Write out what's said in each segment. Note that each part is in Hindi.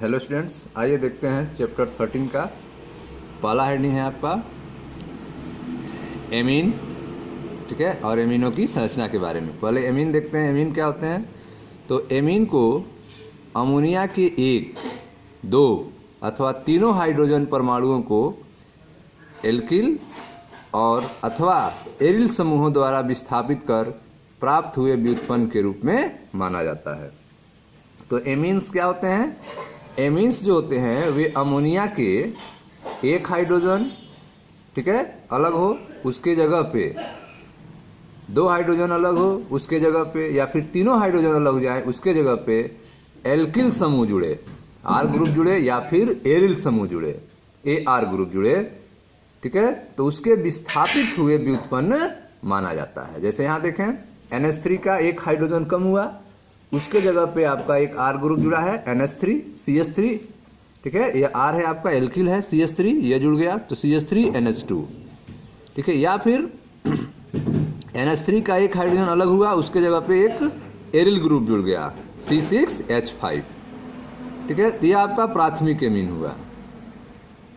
हेलो स्टूडेंट्स, आइए देखते हैं चैप्टर 13 का पहला हेडिंग है आपका एमीन। ठीक है, और एमीनों की संरचना के बारे में। पहले एमीन देखते हैं, एमीन क्या होते हैं। तो एमीन को अमोनिया के एक, दो अथवा तीनों हाइड्रोजन परमाणुओं को एल्किल और अथवा एरिल समूहों द्वारा विस्थापित कर प्राप्त हुए व्युत्पन्न के रूप में माना जाता है। तो एमीन्स क्या होते हैं? एमीन्स जो होते हैं वे अमोनिया के एक हाइड्रोजन, ठीक है, अलग हो उसके जगह पे दो हाइड्रोजन अलग हो उसके जगह पे, या फिर तीनों हाइड्रोजन अलग हो जाए उसके जगह पे एल्किल समूह जुड़े, आर ग्रुप जुड़े, या फिर एरिल समूह जुड़े, ए आर ग्रुप जुड़े, ठीक है, तो उसके विस्थापित हुए व्युत्पन्न माना जाता है। जैसे यहाँ देखें NH3 का एक हाइड्रोजन कम हुआ, उसके जगह पे आपका एक आर ग्रुप जुड़ा है NH3 CH3, ठीक है, ये आर है आपका एल्किल है CH3, ये जुड़ गया तो CH3 NH2, ठीक है, या फिर NH3 का एक हाइड्रोजन अलग हुआ उसके जगह पे एक एरिल ग्रुप जुड़ गया C6H5, ठीक है, तो यह आपका प्राथमिक एमीन हुआ।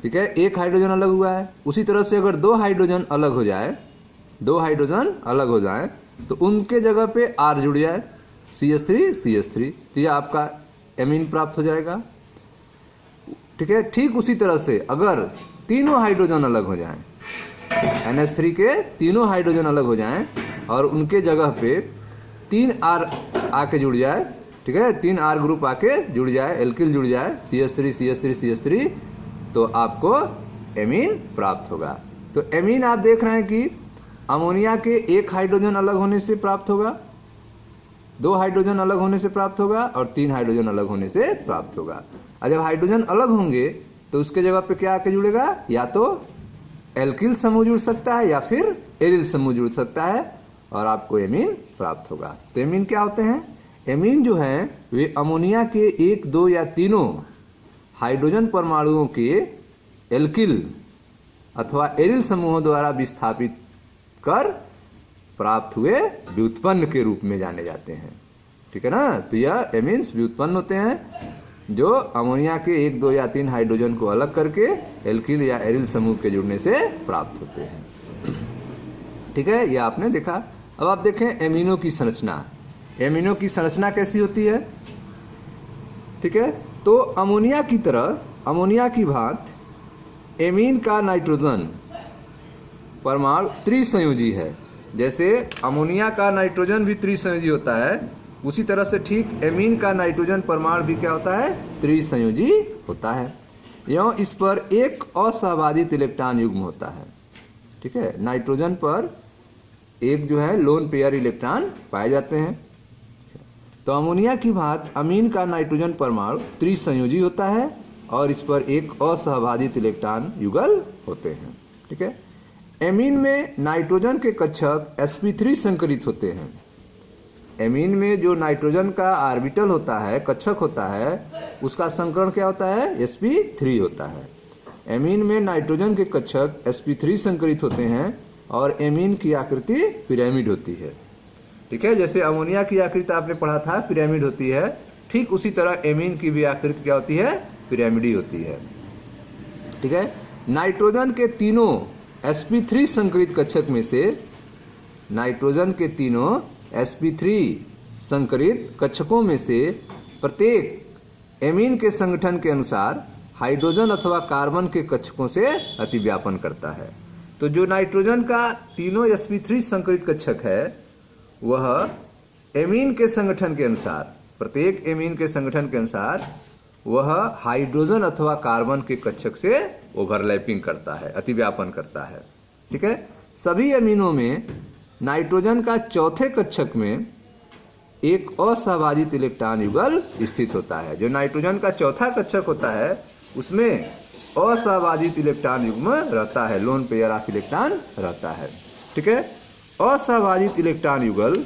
ठीक है, एक हाइड्रोजन अलग हुआ है। उसी तरह से अगर दो हाइड्रोजन अलग हो जाए, दो हाइड्रोजन अलग हो जाए तो उनके जगह पे आर जुड़ जाए CH3 तो यह आपका एमीन प्राप्त हो जाएगा। ठीक है, ठीक उसी तरह से अगर तीनों हाइड्रोजन अलग हो जाएं, NH3 के तीनों हाइड्रोजन अलग हो जाएं और उनके जगह पे तीन आर आके जुड़ जाए, ठीक है, तीन आर ग्रुप आके जुड़ जाए, एल्किल जुड़ जाए CH3 तो आपको एमीन प्राप्त होगा। तो एमीन आप देख रहे हैं कि अमोनिया के एक हाइड्रोजन अलग होने से प्राप्त होगा, दो हाइड्रोजन अलग होने से प्राप्त होगा और तीन हाइड्रोजन अलग होने से प्राप्त होगा। और जब हाइड्रोजन अलग होंगे तो उसके जगह पे क्या आके जुड़ेगा? या तो एल्किल समूह जुड़ सकता है या फिर एरिल समूह जुड़ सकता है और आपको एमीन प्राप्त होगा। तो एमीन क्या होते हैं? एमीन जो है वे अमोनिया के एक, दो या तीनों हाइड्रोजन परमाणुओं के एल्किल अथवा एरिल समूहों द्वारा विस्थापित कर प्राप्त हुए व्युत्पन्न के रूप में जाने जाते हैं। ठीक है ना, तो यह एमीन्स व्युत्पन्न होते हैं जो अमोनिया के एक, दो या तीन हाइड्रोजन को अलग करके एल्किल या एरिल समूह के जुड़ने से प्राप्त होते हैं। ठीक है, यह आपने देखा। अब आप देखें एमीनों की संरचना। एमीनों की संरचना कैसी होती है? ठीक है, तो अमोनिया की तरह, अमोनिया की भांति एमीन का नाइट्रोजन परमाणु त्रिसंयोजी है। जैसे अमोनिया का नाइट्रोजन भी त्रिसंयोजी होता है, उसी तरह से ठीक एमीन का नाइट्रोजन परमाणु भी क्या होता है? त्रिसंयोजी होता है। एवं इस पर एक असहभाजित इलेक्ट्रॉन युग्म होता है। ठीक है, नाइट्रोजन पर एक जो है लोन पेयर इलेक्ट्रॉन पाए जाते हैं। तो अमोनिया की भांति अमीन का नाइट्रोजन परमाणु त्रिसंयोजी होता है और इस पर एक असहभाजित इलेक्ट्रॉन युगल होते हैं। ठीक है, एमीन में नाइट्रोजन के कक्षक sp3 संकरित होते हैं। एमीन में जो नाइट्रोजन का ऑर्बिटल होता है, कक्षक होता है, उसका संकरण क्या होता है? sp3 होता है। एमीन में नाइट्रोजन के कक्षक sp3 संकरित होते हैं और एमीन की आकृति पिरामिड होती है। ठीक है, जैसे अमोनिया की आकृति आपने पढ़ा था पिरामिड होती है, ठीक उसी तरह एमीन की भी आकृति क्या होती है? पिरामिडी होती है। ठीक है, नाइट्रोजन के तीनों sp3 संकरित कक्षक में से, नाइट्रोजन के तीनों sp3 संकरित कक्षकों में से प्रत्येक एमीन के संगठन के अनुसार हाइड्रोजन अथवा कार्बन के कक्षकों से अतिव्यापन करता है। तो जो नाइट्रोजन का तीनों sp3 संकरित कक्षक है वह एमीन के संगठन के अनुसार, प्रत्येक एमीन के संगठन के अनुसार वह हाइड्रोजन अथवा कार्बन के कक्षक से ओवरलैपिंग करता है, अतिव्यापन करता है। ठीक है, सभी एमीनों में नाइट्रोजन का चौथे कक्षक में एक असहभाजित इलेक्ट्रॉन युगल स्थित होता है। जो नाइट्रोजन का चौथा कक्षक होता है उसमें असहभाजित इलेक्ट्रॉन युग्म रहता है, लोन पेयर ऑफ इलेक्ट्रॉन रहता है। ठीक है, असहभाजित इलेक्ट्रॉन युगल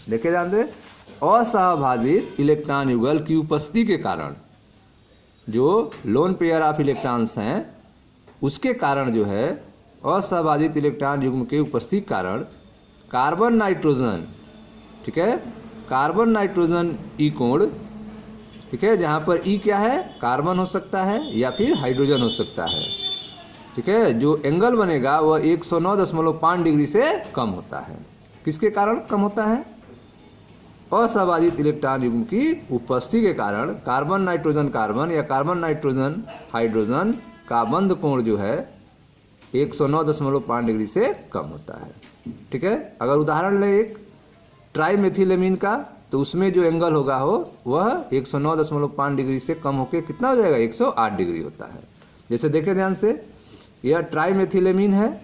देखे जानते, असहभाजित इलेक्ट्रॉन युगल की उपस्थिति के कारण, जो लोन पेयर ऑफ इलेक्ट्रॉन्स हैं उसके कारण जो है असहभाजित इलेक्ट्रॉन युग्म के उपस्थिति के कारण कार्बन नाइट्रोजन, ठीक है, कार्बन नाइट्रोजन ई कोण ठीक है, जहाँ पर ई क्या है, कार्बन हो सकता है या फिर हाइड्रोजन हो सकता है। ठीक है, जो एंगल बनेगा वह 109.5 डिग्री से कम होता है। किसके कारण कम होता है? असहभाजित इलेक्ट्रॉन युग्म की उपस्थिति के कारण कार्बन नाइट्रोजन कार्बन या कार्बन नाइट्रोजन हाइड्रोजन का बंध कोण जो है 109.5 डिग्री से कम होता है। ठीक है, अगर उदाहरण लें एक ट्राईमेथिलेमीन का, तो उसमें जो एंगल होगा वह 109.5 डिग्री से कम होकर कितना हो जाएगा, 108 डिग्री होता है। जैसे देखें ध्यान से, यह ट्राईमेथिलेमीन है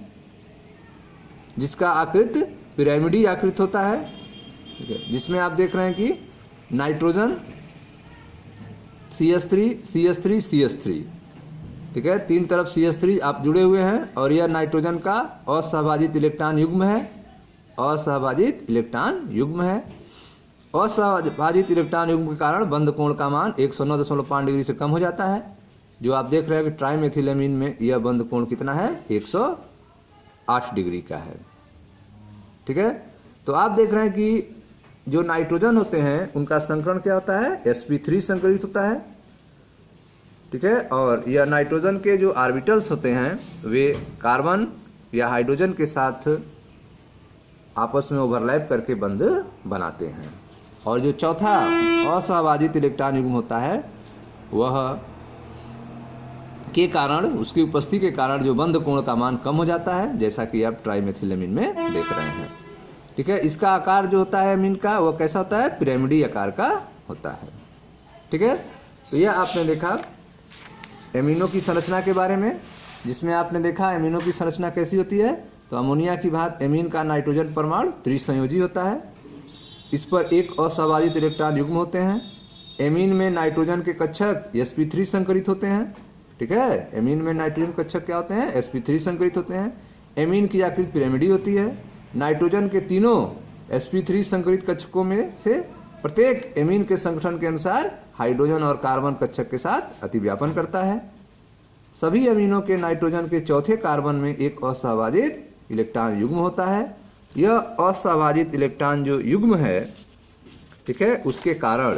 जिसका आकृति पिरामिडी आकृति होता है। ठीक है, जिसमें आप देख रहे हैं कि नाइट्रोजन CH3 CH3 CH3, ठीक है, तीन तरफ CH3 आप जुड़े हुए हैं, और यह नाइट्रोजन का असहभाजित इलेक्ट्रॉन युग्म है। असहभाजित इलेक्ट्रॉन युग्म है। असहभाजित इलेक्ट्रॉन युग्म के कारण बंध कोण का मान 109.5 डिग्री से कम हो जाता है। जो आप देख रहे हैं कि ट्राईमेथिलेमीन में यह बंध कोण कितना है, 108 डिग्री का है। ठीक है, तो आप देख रहे हैं कि जो नाइट्रोजन होते हैं उनका संकरण क्या होता है, sp3 संकरित होता है। ठीक है, और यह नाइट्रोजन के जो ऑर्बिटल्स होते हैं वे कार्बन या हाइड्रोजन के साथ आपस में ओवरलैप करके बंध बनाते हैं। और जो चौथा असहभाजित इलेक्ट्रॉन युग्म होता है वह के कारण, उसकी उपस्थिति के कारण जो बंध कोण का मान कम हो जाता है, जैसा कि आप ट्राईमेथिलेमीन में देख रहे हैं। ठीक है, इसका आकार जो होता है एमीन का वह कैसा होता है, पिरामिडी आकार का होता है। ठीक है, तो यह आपने देखा एमिनो की संरचना के बारे में, जिसमें आपने देखा एमिनो की संरचना कैसी होती है। तो अमोनिया की भांति एमीन का नाइट्रोजन परमाणु त्रिसंयोजी होता है। इस पर एक असहभाजित इलेक्ट्रॉन युग्म होते हैं। एमीन में नाइट्रोजन के कक्षक sp3 संकरित होते हैं। ठीक है, एमीन में नाइट्रोजन कक्षक क्या होते हैं, sp3 संकरित होते हैं। एमीन की आकृति पिरामिडी होती है। नाइट्रोजन के तीनों sp3 संकरित कक्षकों में से प्रत्येक एमीन के संगठन के अनुसार हाइड्रोजन और कार्बन कक्षक के साथ अतिव्यापन करता है। सभी अमीनों के नाइट्रोजन के चौथे कार्बन में एक असहभाजित इलेक्ट्रॉन युग्म होता है। यह असहभाजित इलेक्ट्रॉन जो युग्म है, ठीक है, उसके कारण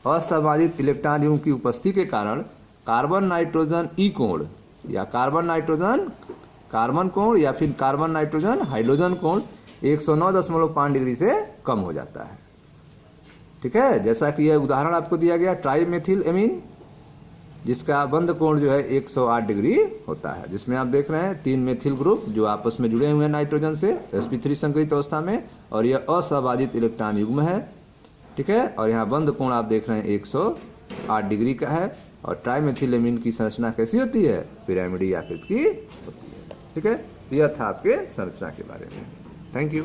असहभाजित इलेक्ट्रॉन युग्म की उपस्थिति के कारण कार्बन नाइट्रोजन ई कोण या कार्बन नाइट्रोजन कार्बन कोण या फिर कार्बन नाइट्रोजन हाइड्रोजन कोण 109.5 डिग्री से कम हो जाता है। ठीक है, जैसा कि यह उदाहरण आपको दिया गया ट्राईमेथिल एमीन, जिसका बंध कोण जो है 108 डिग्री होता है, जिसमें आप देख रहे हैं 3 मेथिल ग्रुप जो आपस में जुड़े हुए हैं नाइट्रोजन से sp3 संकरित अवस्था में, और यह असहभाजित इलेक्ट्रॉन युग्म है। ठीक है, और यहाँ बंध कोण आप देख रहे हैं 108 डिग्री का है। और ट्राईमेथिल एमीन की संरचना कैसी होती है, पिरामिडी आकृति की होती है। ठीक है, यह था आपके संरचना के बारे में। Thank you.